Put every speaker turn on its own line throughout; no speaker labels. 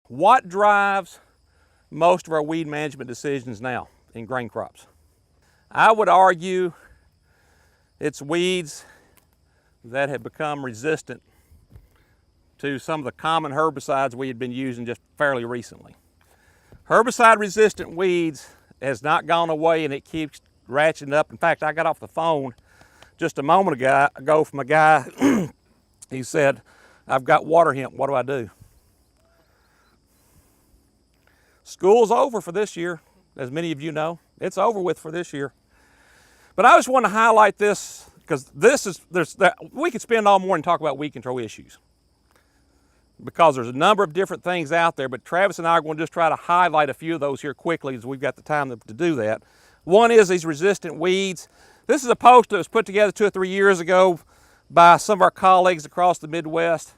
What drives most of our weed management decisions now in grain crops? I would argue it's weeds that have become resistant to some of the common herbicides we had been using just fairly recently. Herbicide-resistant weeds has not gone away, and it keeps ratcheting up. In fact, I got off the phone just a moment ago from a guy. He said, "I've got water hemp, what do I do?" School's over for this year, as many of you know. It's over with for this year. But I just want to highlight this because we could spend all morning talking about weed control issues because there's a number of different things out there, but Travis and I are going to just try to highlight a few of those here quickly as we've got the time to do that. One is these resistant weeds. This is a post that was put together 2 or 3 years ago by some of our colleagues across the Midwest.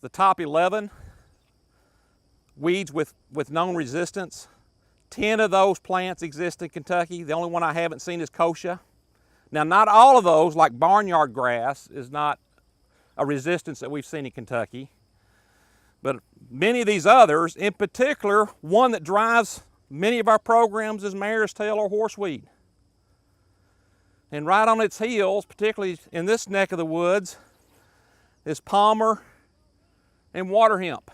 The top 11 weeds with known resistance. 10 of those plants exist in Kentucky. The only one I haven't seen is kochia. Now, not all of those, like barnyard grass, is not a resistance that we've seen in Kentucky. But many of these others, in particular, one that drives many of our programs is marestail or horseweed. And right on its heels, particularly in this neck of the woods, is palmer and water hemp.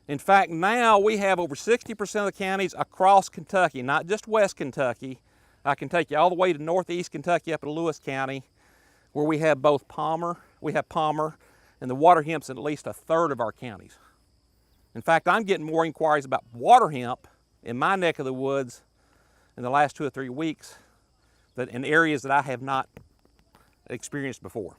In fact, now we have over 60% of the counties across Kentucky, not just West Kentucky. I can take you all the way to Northeast Kentucky up to Lewis County, where we have both palmer, and the water hemp's in at least 1/3 of our counties. In fact, I'm getting more inquiries about water hemp in my neck of the woods in the last 2 or 3 weeks in areas that I have not experienced before.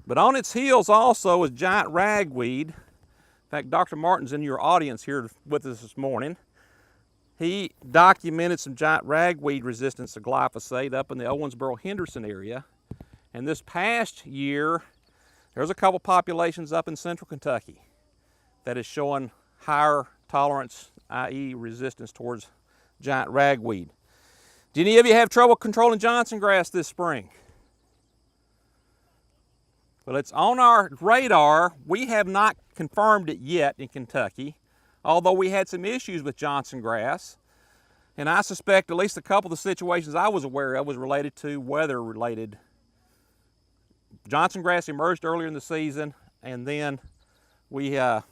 But on its heels also is giant ragweed. In fact, Dr. Martin's in your audience here with us this morning. He documented some giant ragweed resistance to glyphosate up in the Owensboro-Henderson area. And this past year, there's a couple populations up in central Kentucky that is showing higher tolerance, i.e. resistance towards giant ragweed. Did any of you have trouble controlling Johnson grass this spring? Well, it's on our radar. We have not confirmed it yet in Kentucky, although we had some issues with Johnson grass. And I suspect at least a couple of the situations I was aware of was related to weather-related. Johnson grass emerged earlier in the season, and then just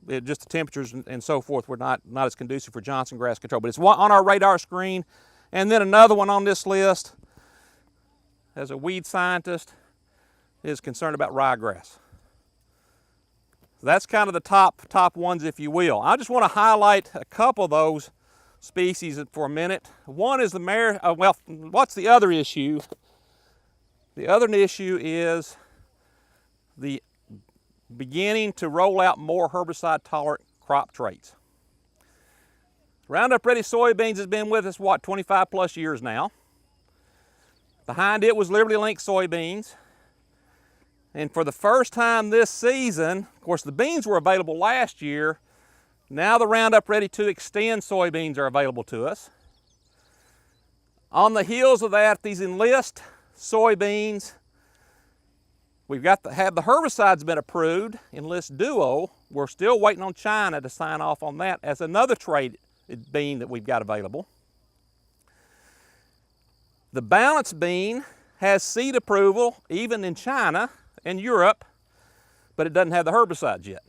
the temperatures and so forth were not as conducive for Johnson grass control. But it's one on our radar screen. And then another one on this list, as a weed scientist, is concerned about ryegrass. So that's kind of the top ones, if you will. I just want to highlight a couple of those species for a minute. One is what's the other issue? The other issue is the beginning to roll out more herbicide-tolerant crop traits. Roundup Ready soybeans has been with us, 25 plus years now. Behind it was Liberty Link soybeans. And for the first time this season, of course the beans were available last year, now the Roundup Ready 2 Extend soybeans are available to us. On the heels of that, these Enlist soybeans, have the herbicides been approved, Enlist Duo. We're still waiting on China to sign off on that as another trait bean that we've got available. The Balance bean has seed approval even in China and Europe, but it doesn't have the herbicides yet.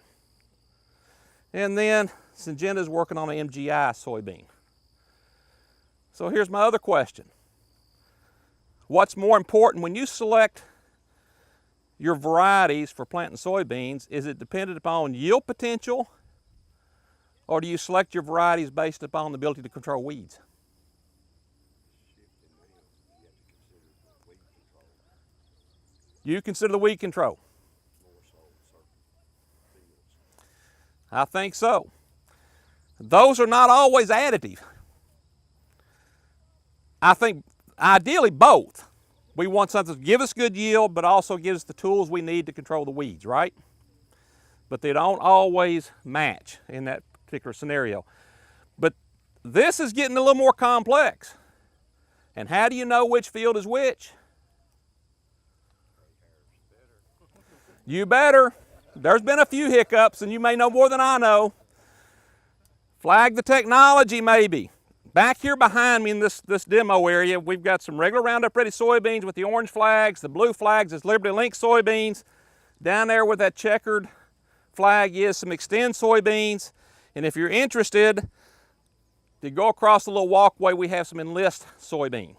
And then Syngenta's working on an MGI soybean. So here's my other question. What's more important when you select your varieties for planting soybeans? Is it dependent upon yield potential, or do you select your varieties based upon the ability to control weeds? You consider the weed control? I think so. Those are not always additive. I think ideally both. We want something to give us good yield, but also give us the tools we need to control the weeds, right? But they don't always match in that particular scenario. But this is getting a little more complex. And how do you know which field is which? You better. There's been a few hiccups, and you may know more than I know. Flag the technology, maybe. Back here behind me in this demo area, we've got some regular Roundup Ready soybeans with the orange flags. The blue flags is Liberty Link soybeans. Down there with that checkered flag is some Extend soybeans. And if you're interested, to go across the little walkway, we have some Enlist soybean.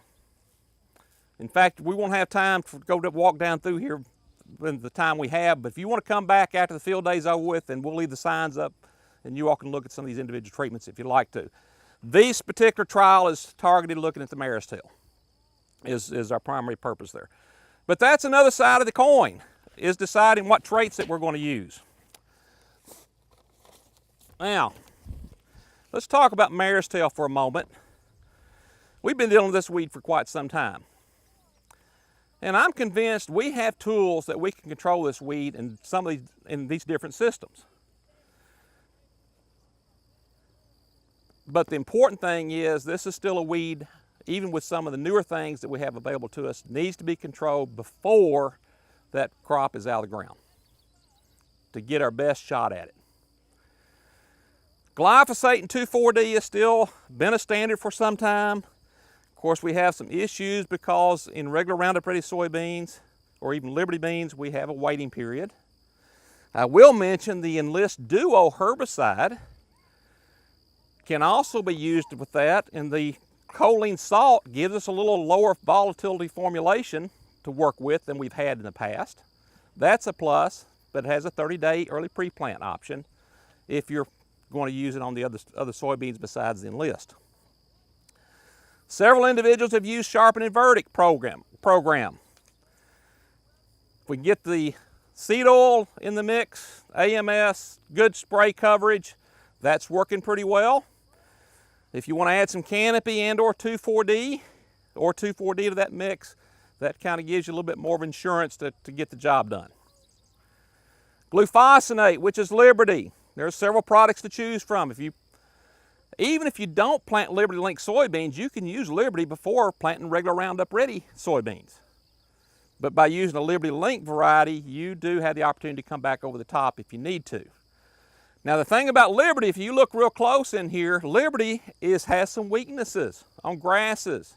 In fact, we won't have time to walk down through here in the time we have, but if you want to come back after the field day's over with, then we'll leave the signs up and you all can look at some of these individual treatments if you'd like to. This particular trial is targeted looking at the marestail, is our primary purpose there. But that's another side of the coin, is deciding what traits that we're going to use. Now, let's talk about marestail for a moment. We've been dealing with this weed for quite some time. And I'm convinced we have tools that we can control this weed in these different systems. But the important thing is this is still a weed, even with some of the newer things that we have available to us, needs to be controlled before that crop is out of the ground to get our best shot at it. Glyphosate and 2,4-D has still been a standard for some time. Of course, we have some issues because in regular Roundup Ready soybeans or even Liberty beans, we have a waiting period. I will mention the Enlist Duo herbicide can also be used with that, and the choline salt gives us a little lower volatility formulation to work with than we've had in the past. That's a plus, but it has a 30-day early pre-plant option if you're going to use it on the other soybeans besides the Enlist. Several individuals have used Sharpen and Verdict program. If we can get the seed oil in the mix, AMS, good spray coverage, that's working pretty well. If you want to add some canopy and or 2,4-D to that mix, that kind of gives you a little bit more of insurance to get the job done. Glufosinate, which is Liberty. There are several products to choose from. Even if you don't plant Liberty Link soybeans, you can use Liberty before planting regular Roundup Ready soybeans. But by using a Liberty Link variety, you do have the opportunity to come back over the top if you need to. Now the thing about Liberty, if you look real close in here, Liberty has some weaknesses on grasses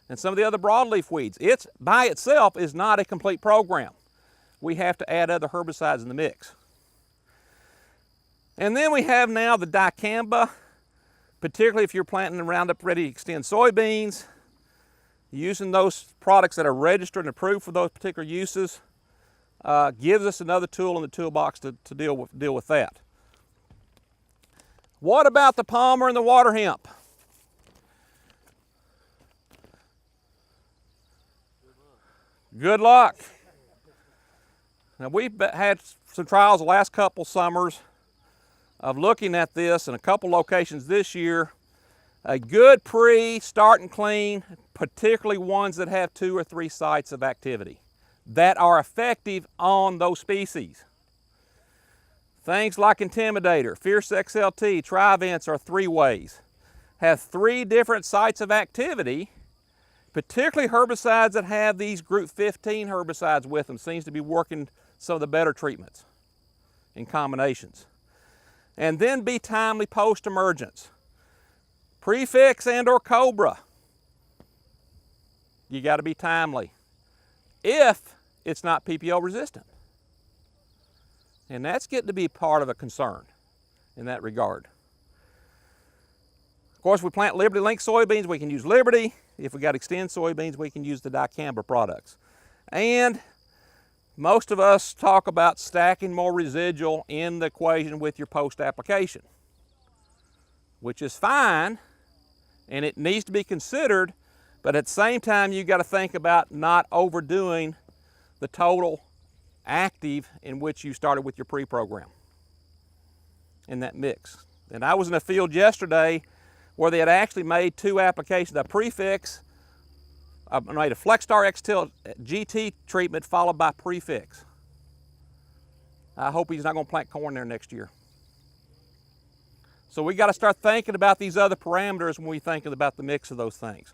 and some of the other broadleaf weeds. It's by itself is not a complete program. We have to add other herbicides in the mix. And then we have now the dicamba, particularly if you're planting the Roundup Ready Extend soybeans, using those products that are registered and approved for those particular uses gives us another tool in the toolbox to deal with that. What about the palmer and the water hemp? Good luck. Now we've had some trials the last couple summers of looking at this in a couple locations this year. A good start and clean, particularly ones that have 2 or 3 sites of activity that are effective on those species. Things like Intimidator, Fierce XLT, Trivents are 3-ways. Have 3 different sites of activity, particularly herbicides that have these group 15 herbicides with them. Seems to be working some of the better treatments in combinations. And then be timely post-emergence. Prefix and or Cobra. You got to be timely if it's not PPO resistant. And that's getting to be part of a concern in that regard. Of course, we plant Liberty Link soybeans, we can use Liberty. If we got Extend soybeans, we can use the dicamba products. And most of us talk about stacking more residual in the equation with your post-application, which is fine, and it needs to be considered, but at the same time, you got to think about not overdoing the total active in which you started with your pre-program in that mix. And I was in a field yesterday where they had actually made 2 applications, a prefix, made a Flexstar XTIL GT treatment followed by prefix. I hope he's not going to plant corn there next year. So we got to start thinking about these other parameters when we think about the mix of those things.